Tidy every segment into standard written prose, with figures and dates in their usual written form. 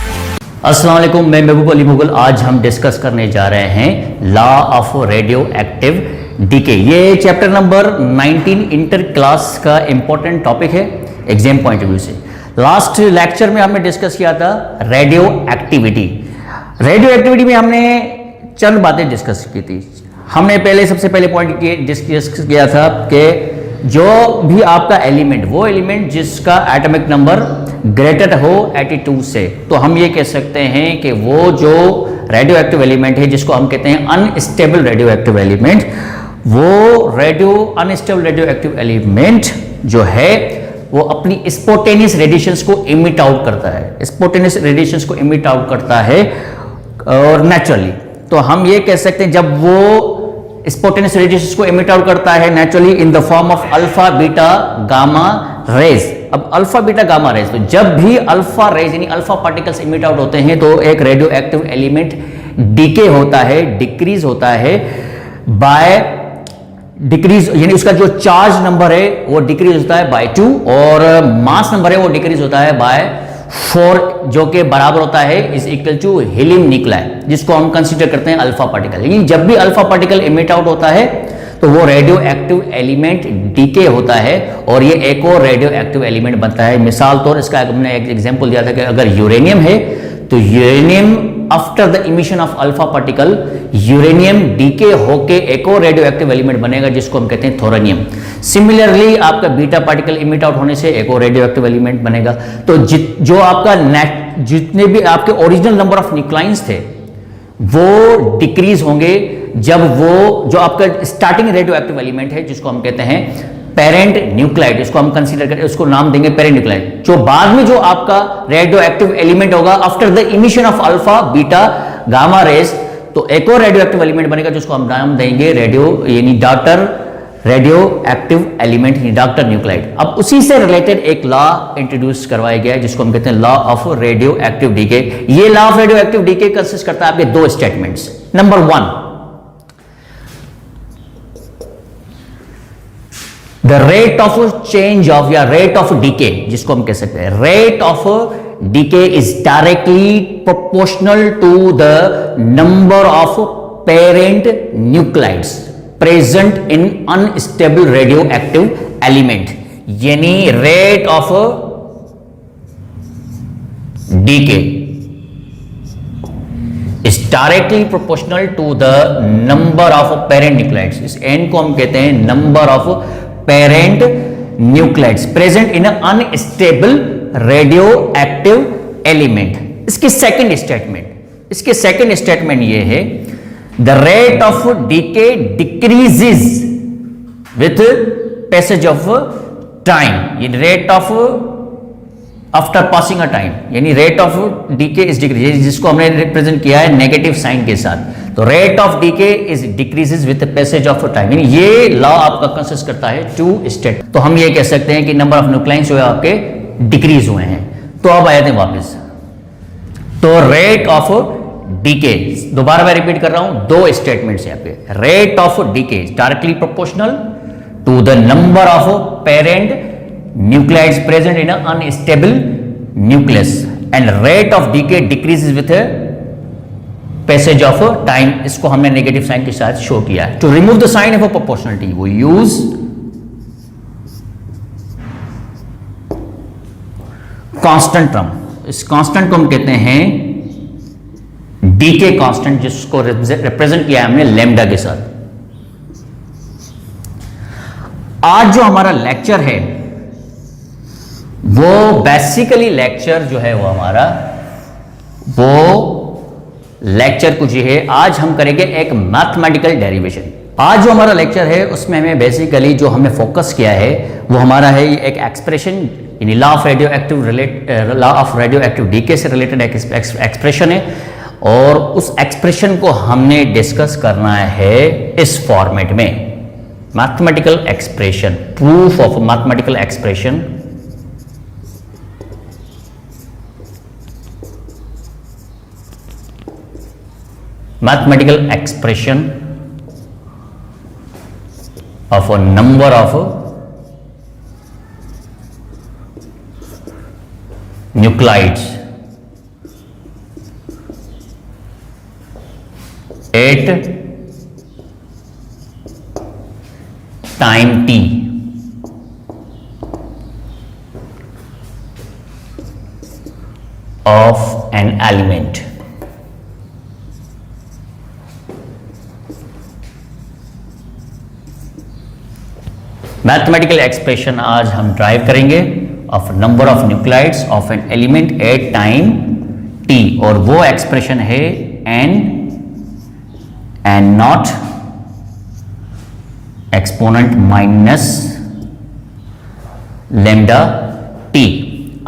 अस्सलाम वालेकुम, मैं महबूब अली मुगल। आज हम डिस्कस करने जा रहे हैं law of radioactive decay. ये चैप्टर नंबर 19 इंटर क्लास का इंपॉर्टेंट टॉपिक है एग्जाम पॉइंट ऑफ व्यू से। लास्ट लेक्चर में हमने डिस्कस किया था रेडियो एक्टिविटी। रेडियो एक्टिविटी में हमने चंद बातें डिस्कस की थी। हमने सबसे पहले पॉइंट डिस्कस किया था कि जो भी आपका एलिमेंट, वो एलिमेंट जिसका एटॉमिक नंबर ग्रेटर हो 82 से, तो हम ये कह सकते हैं कि वो जो रेडियो एक्टिव एलिमेंट है जिसको हम कहते हैं अनस्टेबल रेडियो एक्टिव एलिमेंट, वो अनस्टेबल रेडियो एक्टिव एलिमेंट जो है वो अपनी स्पॉन्टेनियस रेडिएशंस को इमिट आउट करता है, स्पॉन्टेनियस रेडिएशंस को इमिट आउट करता है और नेचुरली। तो हम ये कह सकते हैं जब वो स्पॉन्टेनियस रेडिएशंस को इमिट आउट करता है naturally in the form of alpha beta gamma rays. अब अल्फा बीटा गामा रेज, तो जब भी अल्फा रेज यानी अल्फा पार्टिकल्स इमिट आउट होते हैं तो एक रेडियो एक्टिव एलिमेंट डीके होता है, डिक्रीज होता है बाय डिक्रीज, यानी उसका जो चार्ज नंबर है वो डिक्रीज होता है बाय 2 और मास नंबर है वो डिक्रीज होता है बाय 4, जो कि बराबर होता है is equal to helium nuclei, जिसको हम कंसीडर करते हैं अल्फा पार्टिकल। लेकिन जब भी अल्फा पार्टिकल इमिट आउट होता है तो वो रेडियो एक्टिव एलिमेंट डीके होता है और ये एक और रेडियो एक्टिव एलिमेंट बनता है। मिसाल तौर इसका हमने एक एग्जांपल दिया था कि अगर यूरेनियम है तो uranium after the emission of alpha particle uranium decay होके एक और रेडियो एक्टिव एलिमेंट बनेगा जिसको हम कहते हैं थोरेनियम। सिमिलरली आपका बीटा पार्टिकल इमिट आउट होने से एक और रेडियो एक्टिव एलिमेंट बनेगा। तो जो आपका जितने भी आपके ओरिजिनल नंबर ऑफ न्यूक्लाइंस थे वो डिक्रीज होंगे जब वो जो आपका स्टार्टिंग रेडियो एक्टिव एलिमेंट है जिसको हम कहते हैं पेरेंट न्यूक्लाइड, इसको हम कंसीडर करें, उसको नाम देंगे पेरेंट न्यूक्लाइड। जो बाद में जो आपका रेडियो एक्टिव एलिमेंट होगा after the emission of alpha beta gamma rays, तो एक और रेडियो एक्टिव एलिमेंट बनेगा जिसको हम नाम देंगे डॉटर रेडियो एक्टिव एलिमेंट यानी डॉटर न्यूक्लाइड। अब उसी से रिलेटेड एक लॉ इंट्रोड्यूस करवाया गया है जिसको हम कहते हैं law of radioactive decay. ये law of radioactive decay consist करता है आपके दो statements. Number 1, the rate of change of या रेट ऑफ डीके, जिसको हम कह सकते हैं rate of decay is directly proportional to the number of parent nuclides present in unstable radioactive element. यानी rate of decay is directly proportional to the number of parent nuclides. इस N को हम कहते हैं number of parent nuclides present in unstable radioactive element. इसके second statement ये है the rate of decay decreases with passage of time. ये rate of after passing a time, यानी rate of decay is decrease, जिसको हमने represent किया है negative sign के साथ। तो rate of decay is decreases with passage of time, यानी ये लॉ आपका कंसिस्ट करता है 2 स्टेट। तो हम ये कह सकते हैं कि नंबर ऑफ न्यूक्लाइंस जो है आपके डिक्रीज हुए हैं। तो अब आए थे वापस, तो रेट ऑफ डीके, दोबारा मैं रिपीट कर रहा हूं, 2 स्टेटमेंट्स यहाँ पे। Rate of decay is directly proportional to the number of parent nuclides present in an unstable nucleus and rate of decay decreases with a passage of time। इसको हमने negative sign के साथ show किया है। To remove the sign of proportionality वो use constant term. इस constant को हम कहते हैं डीके कांस्टेंट, जिसको रिप्रेजेंट किया है हमने लैम्डा के साथ। आज जो हमारा लेक्चर है वो बेसिकली लेक्चर जो है वो हमारा लेक्चर कुछ है। आज हम करेंगे एक मैथमेटिकल डेरिवेशन। आज जो हमारा लेक्चर है उसमें हमें बेसिकली जो हमने फोकस किया है वो हमारा है एक एक्सप्रेशन, यानी law of radioactive decay से रिलेटेड एक एक्सप्रेशन है और उस एक्सप्रेशन को हमने डिस्कस करना है इस फॉर्मेट में, mathematical expression, proof of mathematical expression mathematical expression of a number of nuclides at time T of an element. Mathematical expression आज हम ड्राइव करेंगे of number of nuclides of an element at time T, और वो expression है N naught exponent minus lambda T.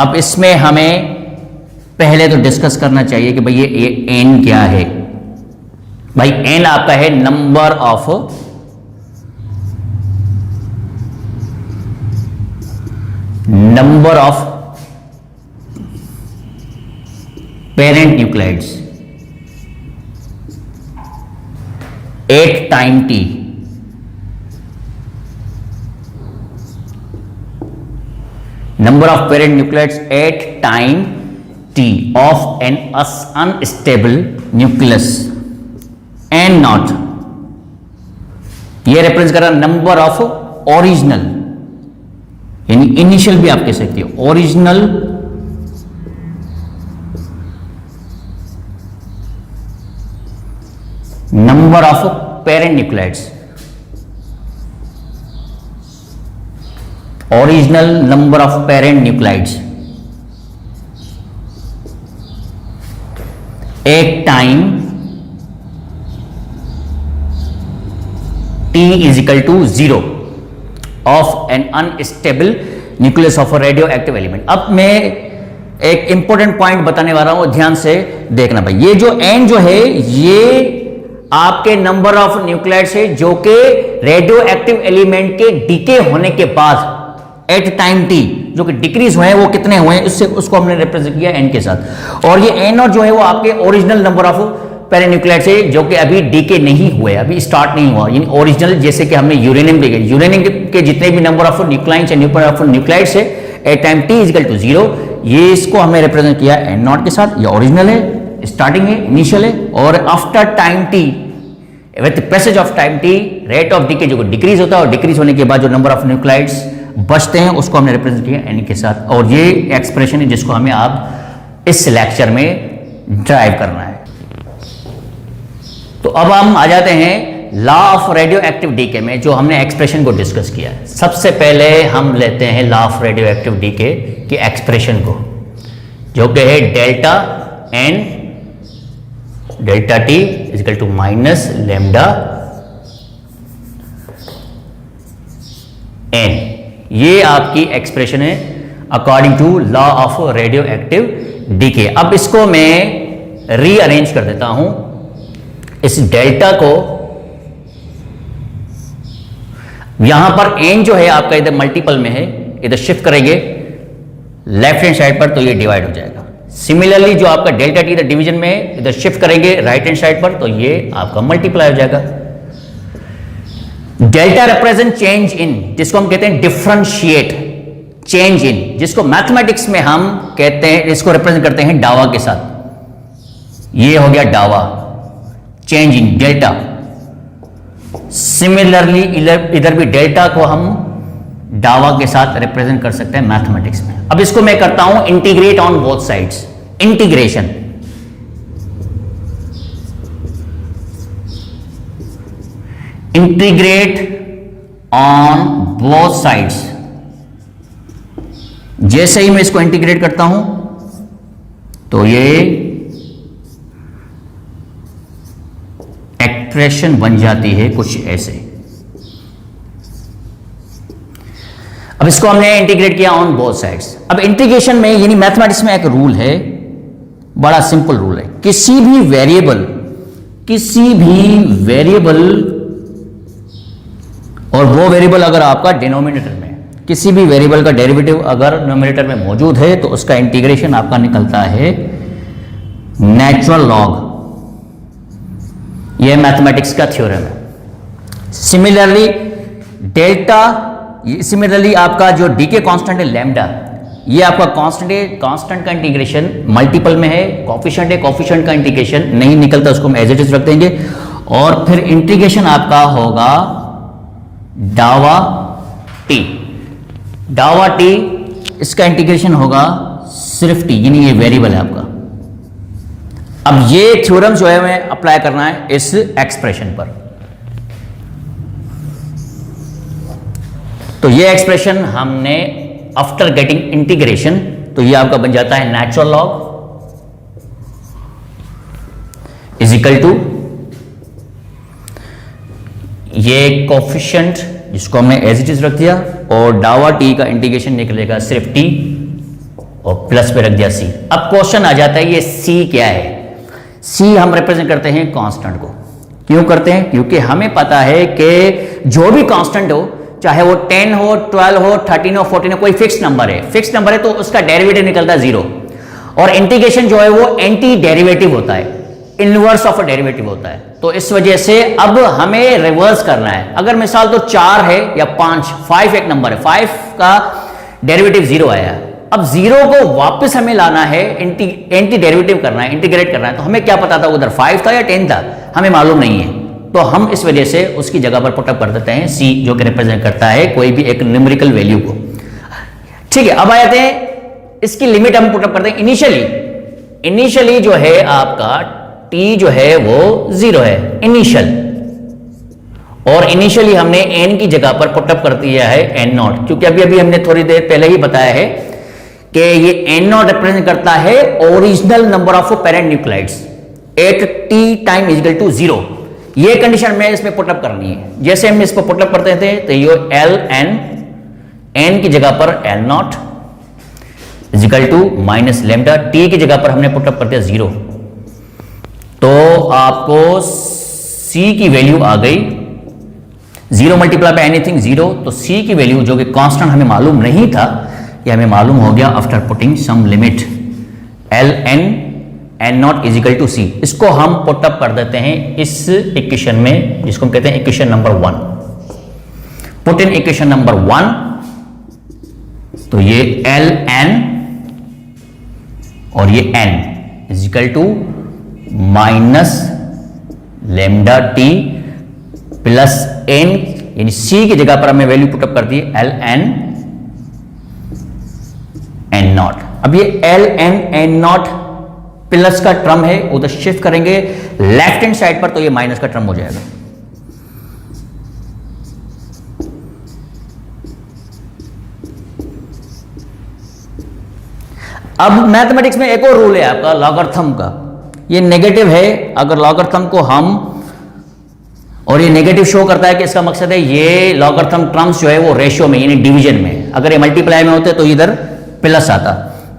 अब इसमें हमें पहले तो डिस्कस करना चाहिए कि भाई ये एन क्या है। भाई एन आपका है number of parent nuclides at time T. Number of parent nuclides at time T of an unstable nucleus n naught, ये रेफरेंस कर रहा है नंबर ऑफ ओरिजिनल, यानी इनिशियल भी आप कह सकते हो, original number of parent nuclides, original number of parent nuclides एक time t is equal to 0 of an unstable nucleus of a radioactive element. अब मैं एक इंपॉर्टेंट पॉइंट बताने वाला हूं, ध्यान से देखना भाई। ये जो n जो है ये आपके नंबर ऑफ न्यूक्लाइड्स है जो कि रेडियो एक्टिव एलिमेंट के डीके होने के बाद एट टाइम टी जो कि डिक्रीज हुए हैं, वो कितने हुए हैं इससे उसको हमने रिप्रेजेंट किया एन के साथ। और ये एन और जो है वो आपके original number of parent nuclides है जो कि अभी डीके नहीं हुए, अभी स्टार्ट नहीं हुआ, यानी ओरिजिनल। जैसे कि हमने यूरेनियम देखे, यूरेनियम के जितने भी नंबर ऑफ न्यूक्लाइड्स है, नंबर ऑफ न्यूक्लाइड्स है at time T is equal to 0, ये इसको हमने रिप्रेजेंट किया एन नॉट के साथ। ये ओरिजिनल है, स्टार्टिंग है, इनिशियल है। और after time T with passage of time T rate of decay जो डिक्रीज होता है, और डिक्रीज होने के बाद जो नंबर ऑफ न्यूक्लाइड्स बचते हैं उसको हमने रिप्रेजेंट किया एन के साथ। और ये एक्सप्रेशन है जिसको हमें आप इस लेक्चर में ड्राइव करना है। तो अब हम आ जाते हैं law of radioactive decay में, जो हमने एक्सप्रेशन को डिस्कस किया। सबसे पहले हम लेते हैं law of radioactive decay की एक्सप्रेशन को, जो कि है delta N delta T is equal to minus lambda N. ये आपकी एक्सप्रेशन है according to law of radioactive decay. अब इसको मैं रीअरेंज कर देता हूं, इस डेल्टा को यहां पर एन जो है आपका इधर मल्टीपल में है, इधर शिफ्ट करेंगे लेफ्ट हैंड साइड पर तो ये डिवाइड हो जाएगा। सिमिलरली जो आपका डेल्टा टी इधर डिवीजन में है, इधर शिफ्ट करेंगे राइट हैंड साइड पर तो ये आपका मल्टीप्लाई हो जाएगा। डेल्टा रिप्रेजेंट चेंज इन, जिसको हम कहते हैं डिफरेंशिएट चेंज इन, जिसको मैथमेटिक्स में हम कहते हैं, इसको रिप्रेजेंट करते हैं डावा के साथ। ये हो गया डावा, चेंज इन डेल्टा। सिमिलरली इधर भी डेल्टा को हम डावा के साथ रिप्रेजेंट कर सकते हैं मैथमेटिक्स में। अब इसको मैं करता हूं integrate on both sides, integration. Integrate on both sides. जैसे ही मैं इसको इंटीग्रेट करता हूं तो ये एक्सप्रेशन बन जाती है कुछ ऐसे। अब इसको हमने इंटीग्रेट किया ऑन बोथ साइड्स। अब इंटीग्रेशन में यानी मैथमेटिक्स में एक रूल है, बड़ा सिंपल रूल है, किसी भी वेरिएबल और वो वेरिएबल अगर आपका डिनोमिनेटर में, किसी भी वेरिएबल का डेरिवेटिव अगर डिनोमिनेटर में मौजूद है तो उसका इंटीग्रेशन आपका निकलता है नेचुरल लॉग। यह मैथमेटिक्स का थ्योरम है। सिमिलरली आपका जो डीके कांस्टेंट है लैम्डा, ये आपका कांस्टेंट है, कांस्टेंट का इंटीग्रेशन मल्टीपल में है, कोफिशिएंट है, कोफिशिएंट का इंटीग्रेशन नहीं निकलता, उसको हम एज इट इज रख देंगे। और फिर इंटीग्रेशन आपका होगा डावा टी। डावा टी इसका इंटीग्रेशन होगा सिर्फ टी, यानी ये वेरिएबल है आपका। अब ये थ्योरम जो है हमें अप्लाई करना है इस एक्सप्रेशन पर। तो ये एक्सप्रेशन हमने आफ्टर गेटिंग इंटीग्रेशन, तो ये आपका बन जाता है natural log is equal to ये कोफिशिएंट जिसको हमने एज इट इज रख दिया, और डावा टी का इंटीग्रेशन निकलेगा सिर्फ टी और प्लस पे रख दिया सी। अब क्वेश्चन आ जाता है ये सी क्या है। सी हम रिप्रेजेंट करते हैं कांस्टेंट को। क्यों करते हैं? क्योंकि हमें पता है कि जो भी कांस्टेंट हो, चाहे वो 10 हो, 12 हो, 13 हो, 14 हो, कोई फिक्स नंबर है, फिक्स नंबर है तो उसका डेरिवेटिव निकलता है 0। और इंटीग्रेशन जो है वो एंटी डेरिवेटिव होता है, इनवर्स ऑफ अ डेरिवेटिव होता है। तो इस वजह से अब हमें रिवर्स करना है। अगर मिसाल तो 4 है या 5 एक नंबर है, 5 का डेरिवेटिव 0 आया, अब 0 को वापस हमें लाना है, एंटी डेरिवेटिव करना है, इंटीग्रेट करना है। तो हमें क्या पता था उधर 5 था या 10 था, हमें मालूम नहीं है। तो हम इस वजह से उसकी जगह पर पुटअप कर देते हैं सी, जो कि रिप्रेजेंट करता है कोई भी एक न्यूमेरिकल वैल्यू को। ठीक है, अब आ जाते हैं इसकी लिमिट हम पुटअप करते हैं। इनिशियली जो है आपका t जो है वो 0 है इनिशियल, और इनिशियली हमने n की जगह पर पुटअप कर दिया है n0, क्योंकि अभी हमने थोड़ी देर पहले ही बताया है कि ये n0 रिप्रेजेंट करता है original number of parent nucleotides at t time is equal to 0। ये कंडीशन में इसमें पुटअप करनी है। जैसे हम इसको पुटअप करते थे तो ये ln n की जगह पर l0 is equal to minus lambda, t की जगह पर हमने पुटअप कर दिया 0। तो आपको c की वैल्यू आ गई 0 मल्टीप्लाई बाय एनीथिंग 0। तो c की वैल्यू जो कि कांस्टेंट हमें मालूम नहीं था, ये हमें मालूम हो गया after putting some limit ln n0 is equal to c। इसको हम पुटअप कर देते हैं इस इक्वेशन में, जिसको हम कहते हैं equation number 1। Put in equation number 1, तो ये ln और ये n is equal to minus lambda T plus n, यानी c की जगह पर हमें वैल्यू पुटअप कर दी ln n0। अब ये ln n0 प्लस का टर्म है, उधर शिफ्ट करेंगे लेफ्ट हैंड साइड पर तो ये माइनस का टर्म हो जाएगा। अब मैथमेटिक्स में एक और रूल है आपका लॉगरिथम का। ये नेगेटिव है, अगर लॉगरिथम को हम, और ये नेगेटिव शो करता है कि इसका मकसद है ये लॉगरिथम टर्म्स जो है वो रेशियो में यानी डिवीजन में, अगर ये मल्टीप्लाई में होते तो इधर प्लस आता।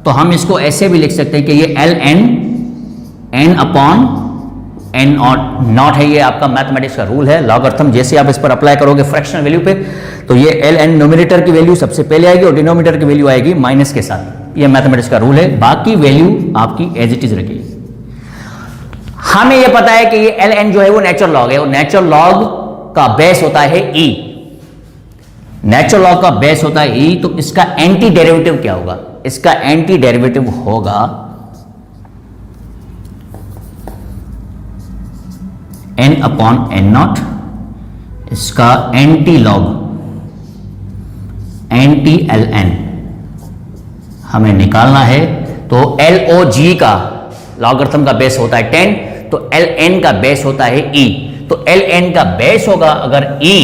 तो हम इसको ऐसे भी लिख सकते हैं कि ये ln n upon n not है। ये आपका मैथमेटिक्स का रूल है। लॉगरिथम जैसे आप इस पर अप्लाई करोगे फ्रैक्शनल वैल्यू पे, तो ये ln न्यूमरेटर की वैल्यू सबसे पहले आएगी और डिनोमिनेटर की वैल्यू आएगी माइनस के साथ। ये मैथमेटिक्स का रूल है। बाकी वैल्यू आपकी एज इट इज रखेगी। हमें यह पता है कि ये ln जो है वो नेचुरल लॉग है, और नेचुरल लॉग का बेस होता है e। नेचुरल लॉग का बेस होता है e, तो इसका एंटी डेरिवेटिव क्या होगा? इसका एंटी डेरिवेटिव होगा n अपॉन n0, इसका एंटी लॉग एंटी ln हमें निकालना है। तो log का लॉगरिथम का बेस होता है 10, तो ln का बेस होता है e। तो ln का बेस होगा अगर e,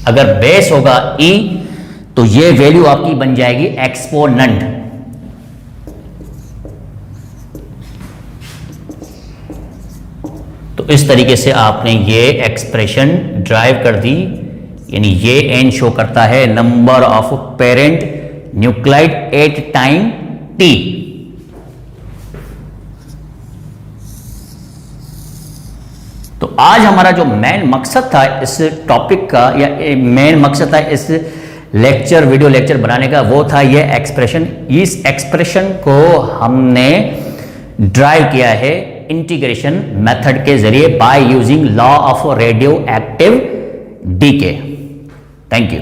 अगर बेस होगा e, तो ये वैल्यू आपकी बन जाएगी एक्सपोनेंट। तो इस तरीके से आपने ये एक्सप्रेशन ड्राइव कर दी, यानी ये n शो करता है number of parent nuclide at time t। तो आज हमारा जो मेन मकसद था इस टॉपिक का, या मेन मकसद था इस लेक्चर वीडियो लेक्चर बनाने का, वो था ये एक्सप्रेशन। इस एक्सप्रेशन को हमने ड्राइव किया है इंटीग्रेशन मेथड के जरिए by using law of radioactive decay. Thank you.